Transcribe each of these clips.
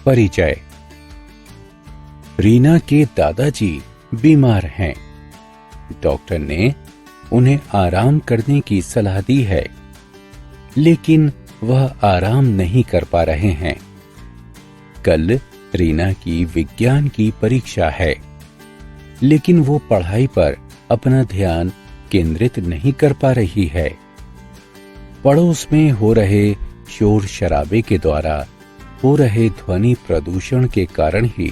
परिचय। रीना के दादाजी बीमार हैं। डॉक्टर ने उन्हें आराम करने की सलाह दी है, लेकिन वह आराम नहीं कर पा रहे हैं। कल रीना की विज्ञान की परीक्षा है, लेकिन वो पढ़ाई पर अपना ध्यान केंद्रित नहीं कर पा रही है। पड़ोस में हो रहे शोर शराबे के द्वारा हो रहे ध्वनि प्रदूषण के कारण ही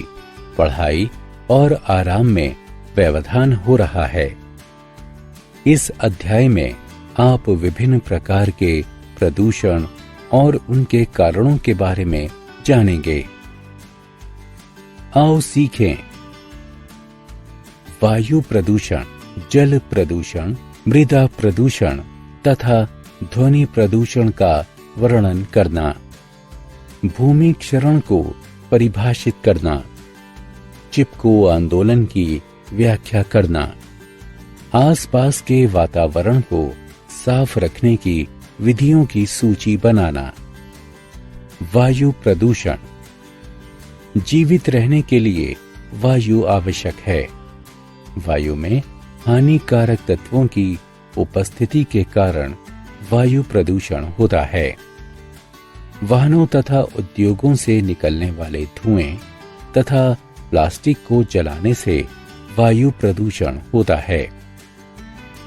पढ़ाई और आराम में व्यवधान हो रहा है। इस अध्याय में आप विभिन्न प्रकार के प्रदूषण और उनके कारणों के बारे में जानेंगे। आओ सीखें। वायु प्रदूषण, जल प्रदूषण, मृदा प्रदूषण तथा ध्वनि प्रदूषण का वर्णन करना, भूमि क्षरण को परिभाषित करना, चिपको आंदोलन की व्याख्या करना, आसपास के वातावरण को साफ रखने की विधियों की सूची बनाना। वायु प्रदूषण। जीवित रहने के लिए वायु आवश्यक है। वायु में हानिकारक तत्वों की उपस्थिति के कारण वायु प्रदूषण होता है। वाहनों तथा उद्योगों से निकलने वाले धुएं तथा प्लास्टिक को जलाने से वायु प्रदूषण होता है।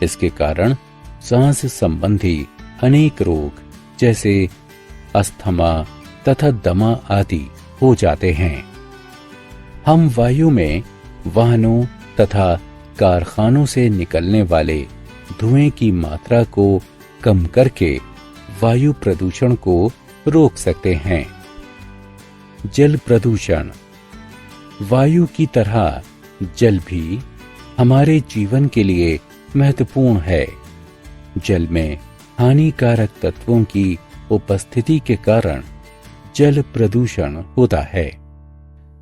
इसके कारण सांस संबंधी अनेक रोग जैसे अस्थमा तथा दमा आदि हो जाते हैं। हम वायु में वाहनों तथा कारखानों से निकलने वाले धुएं की मात्रा को कम करके वायु प्रदूषण को रोक सकते हैं। जल प्रदूषण। वायु की तरह जल भी हमारे जीवन के लिए महत्वपूर्ण है। जल में हानिकारक तत्वों की उपस्थिति के कारण जल प्रदूषण होता है।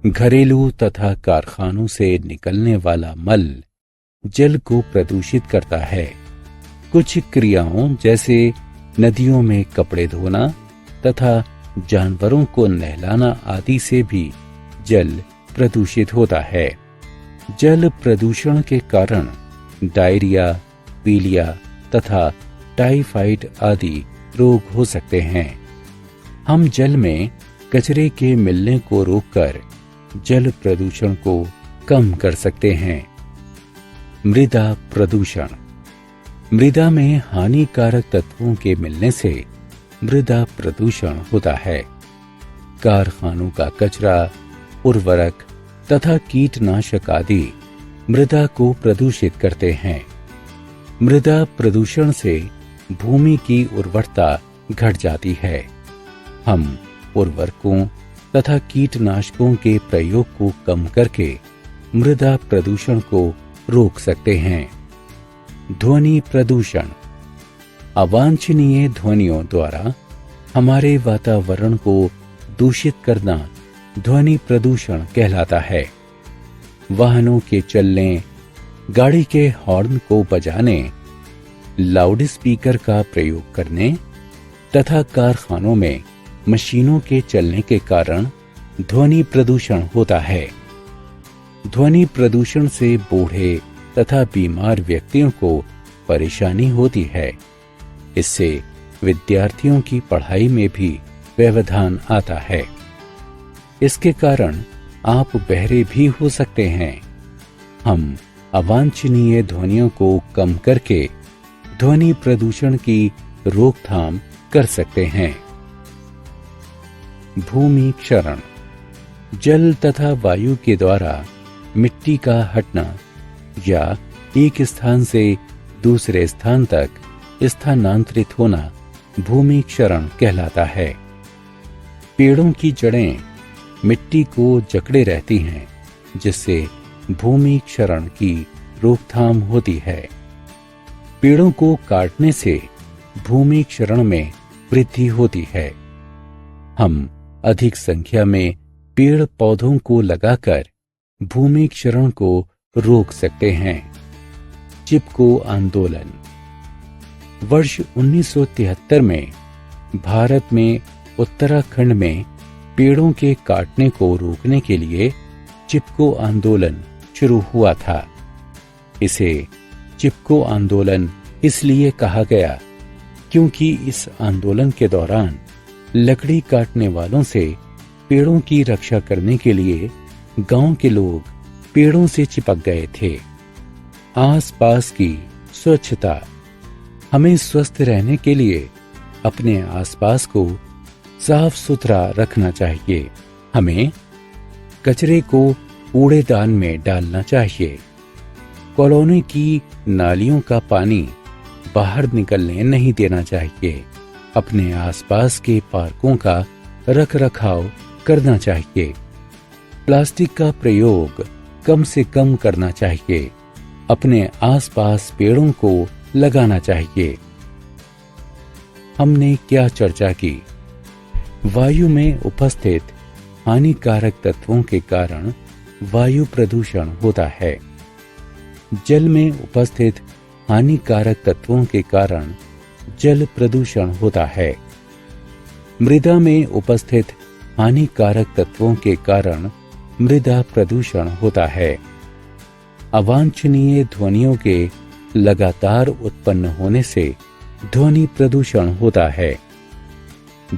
घरेलू तथा कारखानों से निकलने वाला मल जल को प्रदूषित करता है। कुछ क्रियाओं जैसे नदियों में कपड़े धोना तथा जानवरों को नहलाना आदि से भी जल प्रदूषित होता है। जल प्रदूषण के कारण डायरिया, पीलिया तथा टाइफाइड आदि रोग हो सकते हैं। हम जल में कचरे के मिलने को रोककर जल प्रदूषण को कम कर सकते हैं। मृदा प्रदूषण। मृदा में हानिकारक तत्वों के मिलने से मृदा प्रदूषण होता है। कारखानों का कचरा, उर्वरक तथा कीटनाशक आदि मृदा को प्रदूषित करते हैं। मृदा प्रदूषण से भूमि की उर्वरता घट जाती है। हम उर्वरकों तथा कीटनाशकों के प्रयोग को कम करके मृदा प्रदूषण को रोक सकते हैं। ध्वनि प्रदूषण। अवांछनीय ध्वनियों द्वारा हमारे वातावरण को दूषित करना ध्वनि प्रदूषण कहलाता है। वाहनों के चलने, गाड़ी के हॉर्न को बजाने, लाउड स्पीकर का प्रयोग करने तथा कारखानों में मशीनों के चलने के कारण ध्वनि प्रदूषण होता है। ध्वनि प्रदूषण से बूढ़े तथा बीमार व्यक्तियों को परेशानी होती है। इससे विद्यार्थियों की पढ़ाई में भी व्यवधान आता है। इसके कारण आप बहरे भी हो सकते हैं। हम अवांछनीय ध्वनियों को कम करके ध्वनि प्रदूषण की रोकथाम कर सकते हैं। भूमि क्षरण। जल तथा वायु के द्वारा मिट्टी का हटना या एक स्थान से दूसरे स्थान तक स्थानांतरित होना भूमि क्षरण कहलाता है। पेड़ों की जड़ें मिट्टी को जकड़े रहती हैं, जिससे भूमि क्षरण की रोकथाम होती है। पेड़ों को काटने से भूमि क्षरण में वृद्धि होती है। हम अधिक संख्या में पेड़ पौधों को लगाकर भूमि क्षरण को रोक सकते हैं। चिपको आंदोलन। वर्ष 1973 में भारत में उत्तराखंड में पेड़ों के काटने को रोकने के लिए चिपको आंदोलन शुरू हुआ था। इसे चिपको आंदोलन इसलिए कहा गया क्योंकि इस आंदोलन के दौरान लकड़ी काटने वालों से पेड़ों की रक्षा करने के लिए गांव के लोग पेड़ों से चिपक गए थे। आसपास की स्वच्छता। हमें स्वस्थ रहने के लिए अपने आसपास को साफ सुथरा रखना चाहिए। हमें कचरे को कूड़ेदान में डालना चाहिए। कॉलोनी की नालियों का पानी बाहर निकलने नहीं देना चाहिए। अपने आसपास के पार्कों का रखरखाव करना चाहिए। प्लास्टिक का प्रयोग कम से कम करना चाहिए। अपने आसपास पेड़ों को लगाना चाहिए। हमने क्या चर्चा की? वायु में उपस्थित हानिकारक तत्वों के कारण वायु प्रदूषण होता है। जल में उपस्थित हानिकारक तत्वों के कारण जल प्रदूषण होता है। मृदा में उपस्थित हानिकारक तत्वों के कारण मृदा प्रदूषण होता है। अवांछनीय ध्वनियों के लगातार उत्पन्न होने से ध्वनि प्रदूषण होता है।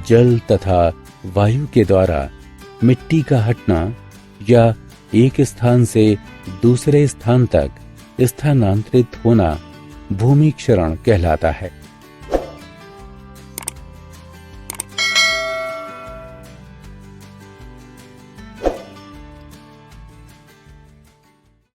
जल तथा वायु के द्वारा मिट्टी का हटना या एक स्थान से दूसरे स्थान तक स्थानांतरित होना भूमि क्षरण कहलाता है।